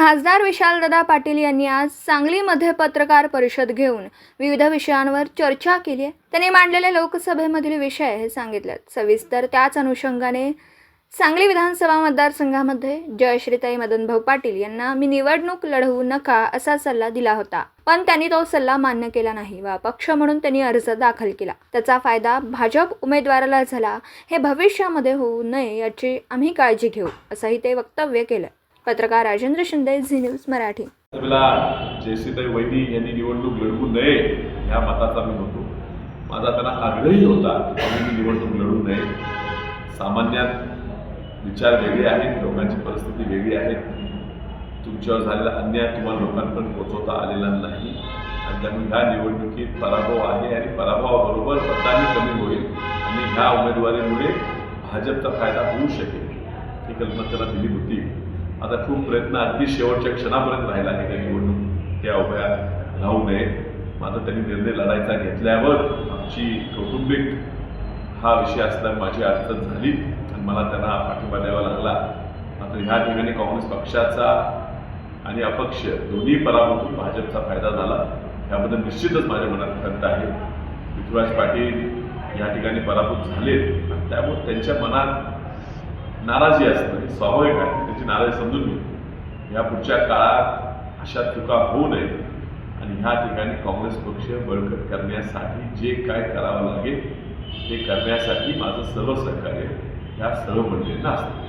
खासदार विशालदादा पाटील यांनी आज सांगलीमध्ये पत्रकार परिषद घेऊन विविध विषयांवर चर्चा केली आहे। त्यांनी मांडलेले लोकसभेमधील विषय हे सांगितले। सविस्तर त्याच अनुषंगाने सांगली विधानसभा मतदारसंघामध्ये जयश्रीताई मदनभाऊ पाटील यांना मी निवडणूक लढवू नका असा सल्ला दिला होता, पण त्यांनी तो सल्ला मान्य केला नाही व अपक्ष म्हणून त्यांनी अर्ज दाखल केला। त्याचा फायदा भाजप उमेदवाराला झाला, हे भविष्यामध्ये होऊ नये याची आम्ही काळजी घेऊ असंही ते वक्तव्य केलं। पत्रकार राजेंद्र शिंदे, झी न्यूज मराठी। जयश्रीताई वहिनी यांनी निवडणूक लढवू नये ह्या मताचा मी होतो। माझा त्यांना आग्रही होता की त्यांनी निवडणूक लढवू नये। सामान्यात विचार वेगळे आहेत, लोकांची परिस्थिती वेगळी आहे। तुमच्यावर झालेला अन्याय तुम्हाला लोकांपर्यंत पोहोचवता आलेला नाही आणि त्यामुळे ह्या निवडणुकीत पराभव आहे आणि पराभवाबरोबर मतदानही कमी होईल आणि ह्या उमेदवारीमुळे भाजपचा फायदा होऊ शकेल ही कल्पना त्यांना दिली होती। आता खूप प्रयत्न अगदी शेवटच्या क्षणापर्यंत राहिला की त्या निवडणूक त्या उभ्या राहू नये। मात्र त्यांनी निर्णय लढायचा घेतल्यावर आमची कौटुंबिक हा विषय असल्यामुळे माझी अडचण झाली आणि मला त्यांना पाठिंबा द्यावा लागला। मात्र ह्या ठिकाणी काँग्रेस पक्षाचा आणि अपक्ष दोन्ही पराभूत भाजपचा फायदा झाला, याबद्दल निश्चितच माझ्या मनात खंत आहे। पृथ्वीराज पाटील या ठिकाणी पराभूत झालेत आणि त्यामुळे त्यांच्या मनात नाराजी असणं हे स्वाभाविक आहे। त्याची नाराजी समजून घेऊ। या पुढच्या काळात अशा चुका होऊ नये आणि ह्या ठिकाणी काँग्रेस पक्ष बळकट करण्यासाठी जे काय करावं लागेल ते करण्यासाठी माझं सर्व सहकार्य ह्या सर्व मंडळींना असतं।